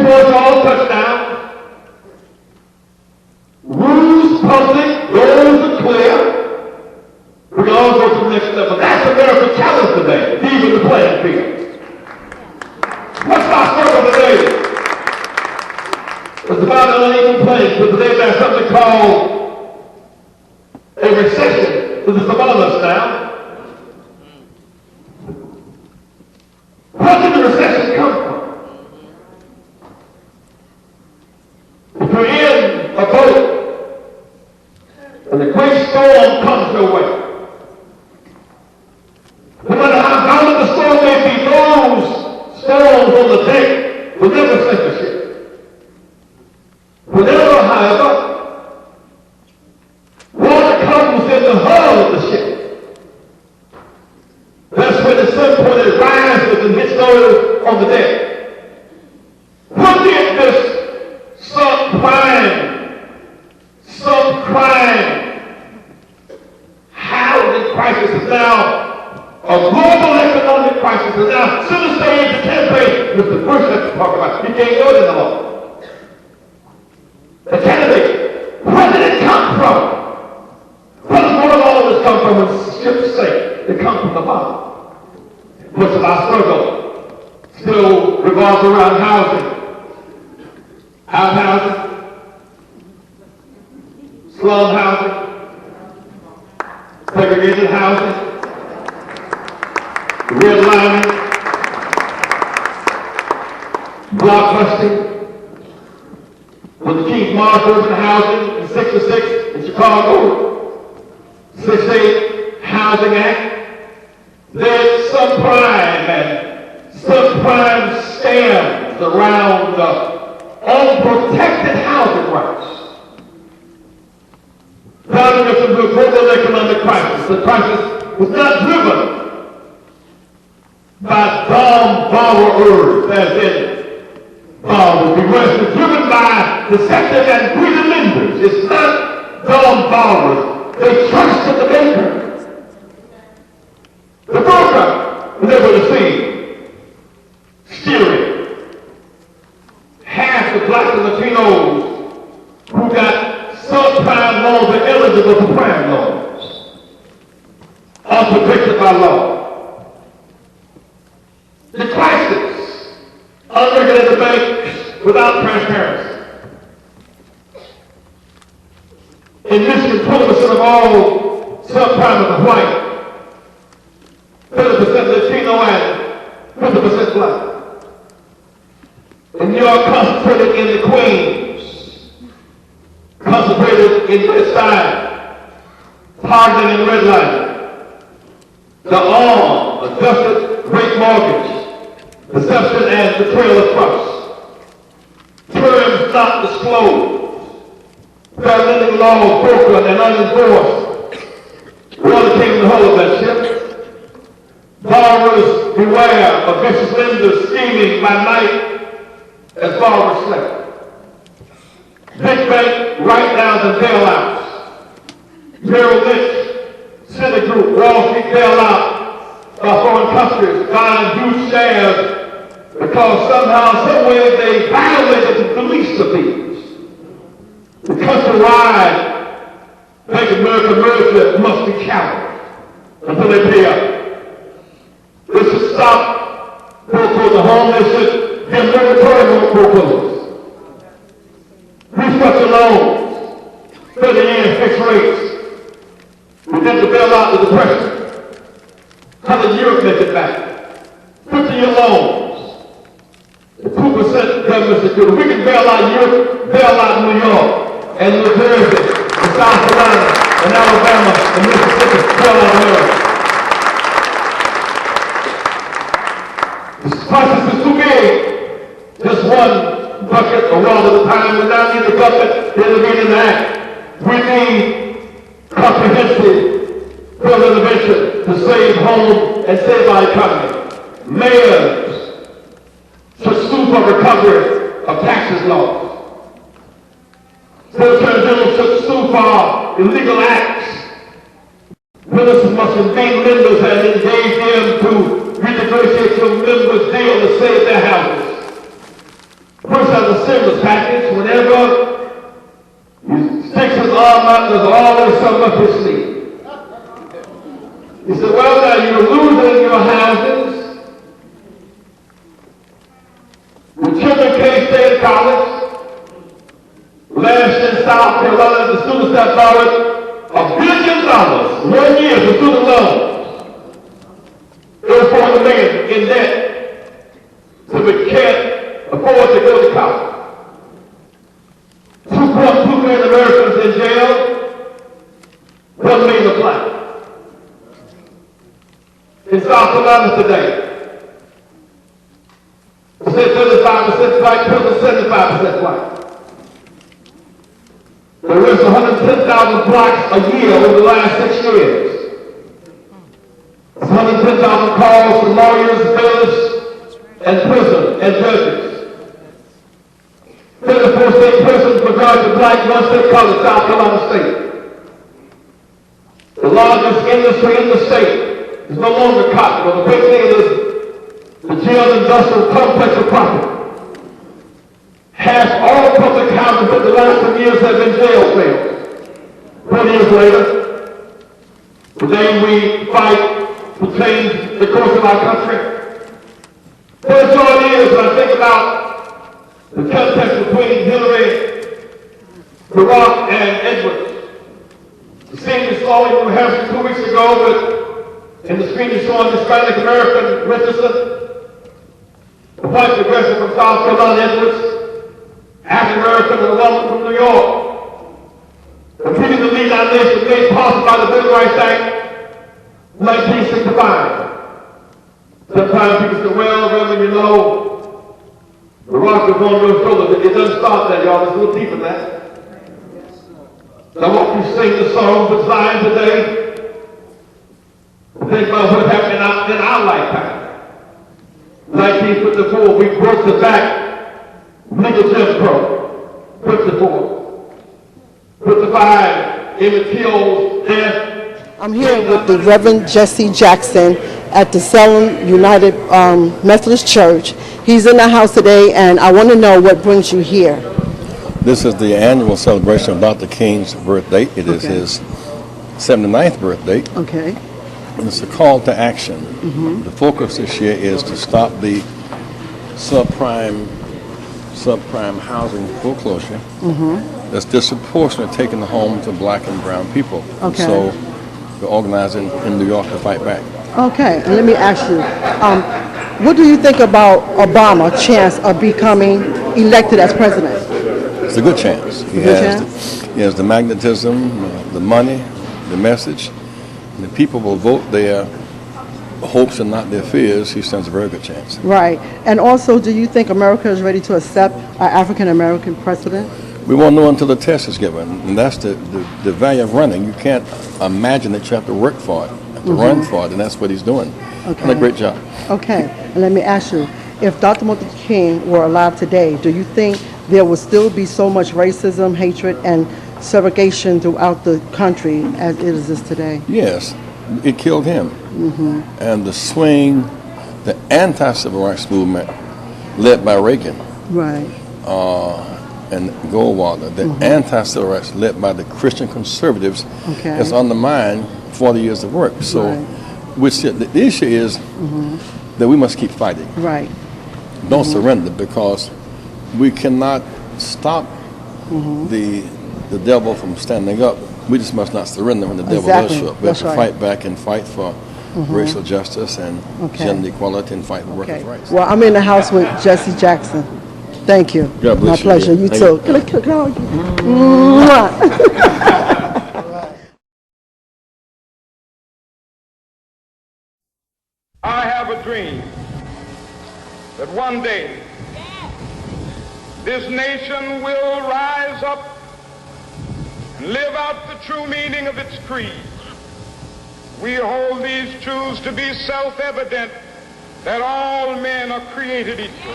reports all touchdowns. Rules public, goals are clear. We can all go to the next level. That's America's challenge today, even the playing field. What's my struggle today? It's about an uneven playing field. Today there's something called a recession. This is among us now. Where did the recession come from? If you're in a boat and a great storm comes your way, no matter how violent the storm may be, those storms on the deck will never sink the ship. Whenever, however, water comes in the hull of the ship, that's when the sun point rises and hits those on the deck. What did this subprime housing crisis is now a global economic crisis is now center stage campaign. Mr. Bush has to talk about. He can't go there no more. The candidate, where did it come from? Where does all of this come from when ships sink? They come from the bottom. Much of our struggle still revolves around housing. Outhousing, slum housing, segregated housing, redlining, blockbusting. With the Keith Morris urban housing in 66 in Chicago, 68 Housing Act, there's subprime and subprime scams around unprotected housing rights. Driving us into a global economic crisis. The crisis was not driven by dumb borrowers, as in borrowers. It was driven by deceptive and greedy lenders. It's not dumb borrowers. They trusted the banker. The broker was able to see steering half the blacks and Latinos who got subprime loans are eligible for prime loans, unprotected by law. The crisis, unregulated banks without transparency. In Michigan, 20% of all subprime is white. 30% Latino and 50% black. In New York, concentrated in the Queens, concentrated in West Side, pardoning and redlining, the arm, adjusted rate mortgage, deception and betrayal of trust, terms not disclosed, fair lending laws broken and unenforced. Water came in the hull of that ship. Borrowers beware of vicious lenders scheming by night as borrowers slept. Big bank write-downs and bailouts. Merrill Lynch, Citigroup, Wall Street bailout by foreign countries buying huge shares because somehow, some way they violated the lease of these. The countrywide Bank of America merger must be challenged until they pay up. They should stop foreclosure home. They should give mandatory foreclosures. Restructure loans, 30-year fixed rates. We did the bailout of the Depression. How did Europe make it back? 50-year loans, 2% government security. We can bail out Europe, bail out New York, and New Jersey, and South Carolina, and Alabama, and Mississippi, bail out America. This crisis is too big. Just one bucket or one at a time. We now need a bucket in the meeting act. We need comprehensive further intervention to save homes and save our economy. Mayors should sue for recovery of taxes lost. The Attorney General should sue for illegal acts. Ministers must engage lenders and engage them to renegotiate some members' deal to save their houses. First, there's always something up his sleeve. He said, well, now you're losing your houses. The children can't stay in college. Last year in South Carolina, the students have borrowed $1 billion 1 year for student loans. They're $400 million in debt, so we can't afford to go to college. 2.2 million Americans in jail, 1 million are black. In South Carolina today, it said 35% black, 75% white. There was 110,000 blacks a year over the last 6 years. 110,000 calls to lawyers, bailiffs, and prison and judges. 34 state prisons for drugs and black, 1 state college, South Carolina State. The largest industry in the state is no longer cotton, but the big thing is the jail industrial complex of property. Half all public houses in the last 10 years have been jail sales. 20 years later, today we fight to change the course of our country. 30 years when I think about the contest between Hillary, Barack, and Edwards. The scene we saw in New Hampshire 2 weeks ago in the screen you saw in Hispanic American Richardson, the white progressive from South Carolina, Edwards, African American and a woman from New York, competing to lead our nation made possible by the Bill of Rights Act 1965. Sometimes people say, well, Reverend, you know, the rock is on your shoulders. It doesn't stop there, y'all. There's a little deeper than that. So I want you to sing the song of Zion today. Think about what happened in our lifetime. 1954, we broke the back legal Jim Crow. 54. 55, Emmett Till's death. I'm here with the Reverend Jesse Jackson at the Salem United Methodist Church. He's in the house today, and I want to know what brings you here. This is the annual celebration of Dr. King's birthday. It is his 79th birthday. Okay. And it's a call to action. The focus this year is to stop the subprime housing foreclosure that's disproportionately taking the homes of black and brown people. And so we're organizing in New York to fight back. Okay, and let me ask you, what do you think about Obama's chance of becoming elected as president? It's a good chance. He has the magnetism, the money, the message. And the people will vote their hopes and not their fears. He stands a very good chance. Right. And also, do you think America is ready to accept an African-American president? We won't know until the test is given. And that's the value of running. You can't imagine that you have to work for it, have to run for it, and that's what he's doing. Okay. And a great job. Okay. And let me ask you, if Dr. Martin Luther King were alive today, do you think there would still be so much racism, hatred, and segregation throughout the country as it is today? Yes. It killed him. And the swing, the anti-civil rights movement led by Reagan Right. and Goldwater, the anti-civil rights led by the Christian conservatives has undermined 40 years of work. So the issue is that we must keep fighting. Right. Don't surrender, because we cannot stop the devil from standing up. We just must not surrender when the devil does show up. We have to fight back and fight for racial justice and gender equality and fight for workers' rights. Well, I'm in the house with Jesse Jackson. Thank you. God bless My pleasure. You too. Can I hug you? Mwah. I have a dream that one day this nation will rise up and live out the true meaning of its creed. We hold these truths to be self-evident, that all men are created equal.